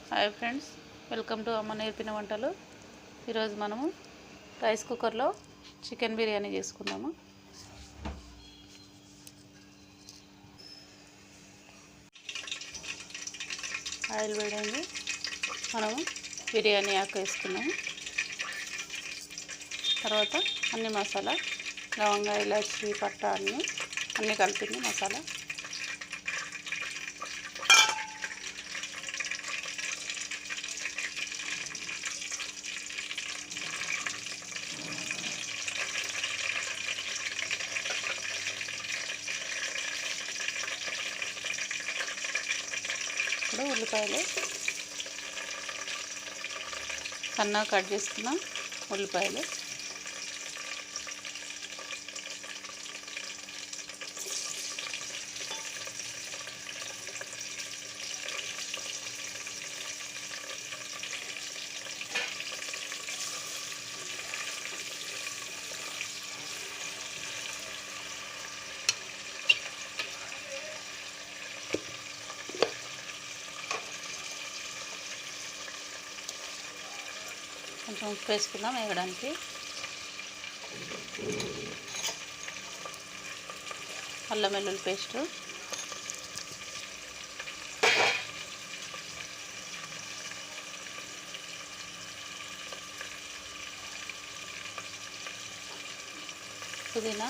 Hi friends, welcome to అమ్మ నేర్పిన వంటలు. ఈరోజు మనము రైస్ కుక్కర్లో చికెన్ బిర్యానీ చేసుకుందాము. ఆయిల్ వేడండి, మనము బిర్యానీ ఆకు వేసుకున్నాము. తర్వాత అన్ని మసాలా, లవంగా, ఇలాచి, పట్ట అన్నీ కలిపింది మసాలా. ఇప్పుడు ఉల్లిపాయలు సన్నగా కట్ చేసుకున్న ఉల్లిపాయలు, కొంచెం ఉప్పు వేసుకుందాం వేగడానికి. అల్లం వెల్లుల్లి పేస్టు, పుదీనా,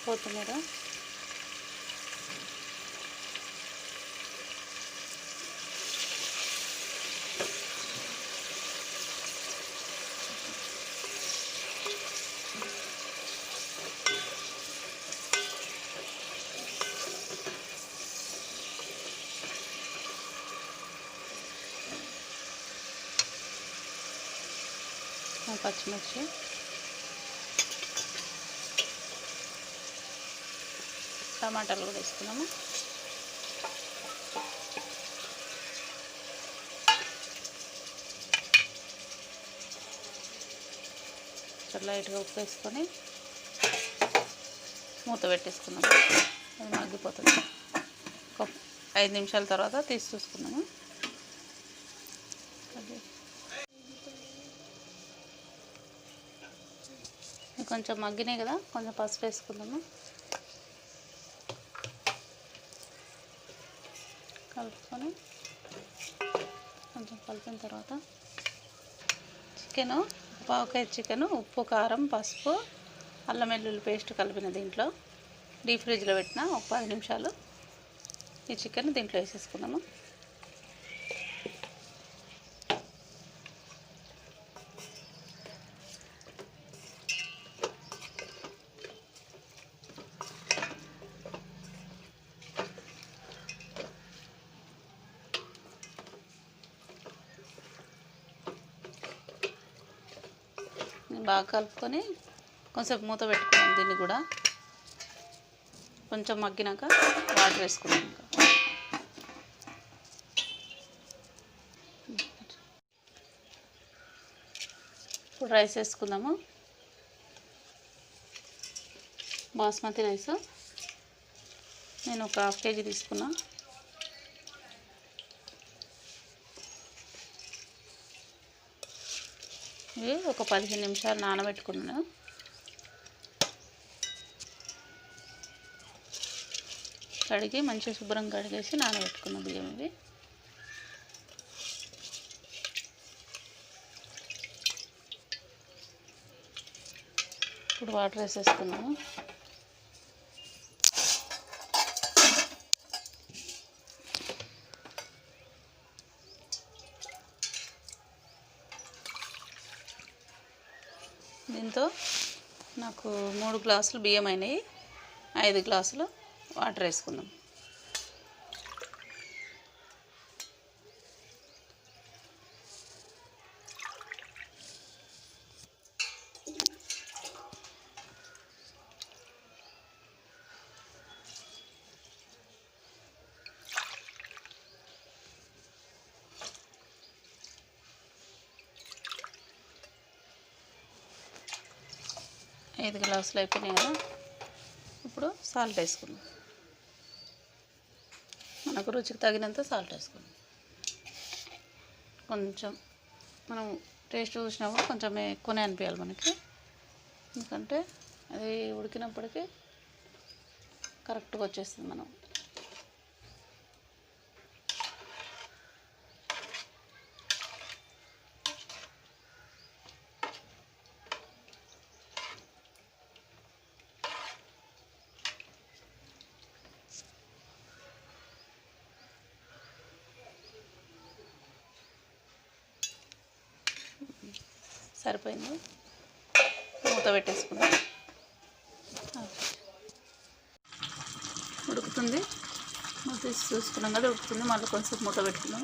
కొత్తిమీర, పచ్చిమిర్చి, టమాటాలు కూడా వేసుకున్నాము. లైట్గా ఉప్పు వేసుకొని మూత పెట్టేసుకున్నాము. అది మగ్గిపోతుంది. ఒక 5 నిమిషాల తర్వాత తీసి చూసుకున్నాము. కొంచెం మగ్గినాయి కదా, కొంచెం పసుపు వేసుకుందాము. కలుపుకొని కొంచెం కలిపిన తర్వాత చికెను, పావుకేజీ చికెను, ఉప్పు, కారం, పసుపు, అల్లం వెల్లుల్లి పేస్ట్ కలిపిన దీంట్లో డీప్ ఫ్రిడ్జ్లో పెట్టిన ఒక 10 నిమిషాలు ఈ చికెన్ దీంట్లో వేసేసుకుందాము. బాగా కలుపుకొని కొంచెం మూత పెట్టుకున్నాం. దీన్ని కూడా కొంచెం మగ్గినాక వాటర్ వేసుకున్నాం. ఇప్పుడు రైస్ వేసుకుందాము. బాస్మతి రైస్ నేను ఒక 1/2 కేజీ తీసుకున్నా. ఇవి ఒక 15 నిమిషాలు నానబెట్టుకున్నాను. కడిగి మంచిగా శుభ్రం కడిగేసి నానబెట్టుకున్న బియ్యం ఇవి. ఇప్పుడు వాటర్ వేసేసుకున్నాము. దీంతో నాకు 3 గ్లాసులు బియ్యం అయినాయి. 5 గ్లాసులు వాటర్ వేసుకుందాం. ఐదు గ్లాసులు అయిపోయినాయి కదా. ఇప్పుడు సాల్ట్ వేసుకుందాం. మనకు రుచికి తగినంత సాల్ట్ వేసుకుందాం. కొంచెం మనం టేస్ట్ చూసినప్పుడు కొంచెం ఎక్కువనే అనిపించాలి మనకి, ఎందుకంటే అది ఉడికినప్పటికీ కరెక్ట్గా వచ్చేస్తుంది. మనం సరిపోయింది, మూత పెట్టేసుకుందాం. ఉడుకుతుంది, మూత తీసి చూసుకున్నాం కదా ఉడుకుతుంది. మళ్ళీ కొంచెం మూత పెట్టుకుందాం.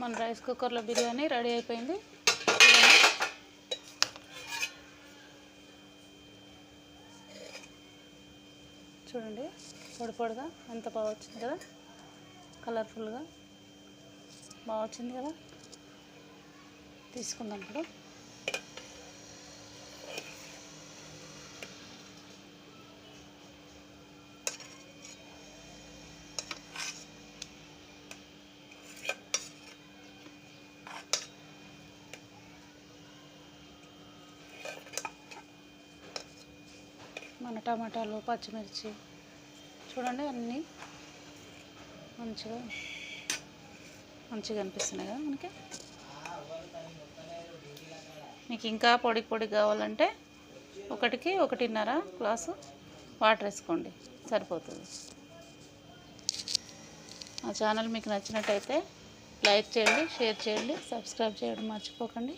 మన రైస్ కుక్కర్లో బిర్యానీ రెడీ అయిపోయింది. చూడండి పొడి పొడిగా ఎంత బాగా వచ్చింది కదా, కలర్ఫుల్గా బాగా వచ్చింది కదా. తీసుకుందాం ఇప్పుడు. మన టమాటాలు, పచ్చిమిర్చి చూడండి అన్నీ మంచిగా అనిపిస్తున్నాయి కదా మనకి. మీకు ఇంకా పొడి పొడి కావాలంటే 1కి 1.5 గ్లాసు వాటర్ వేసుకోండి, సరిపోతుంది. మా ఛానల్ మీకు నచ్చినట్టయితే లైక్ చేయండి, షేర్ చేయండి, సబ్స్క్రైబ్ చేయడం మర్చిపోకండి.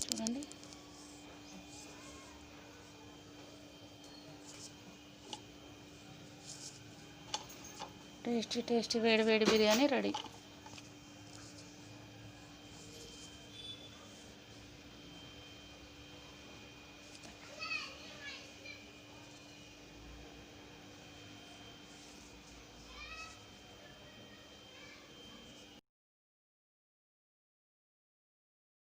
చూడండి టేస్టీ టేస్టీ వేడి వేడి బిర్యానీ రెడీ.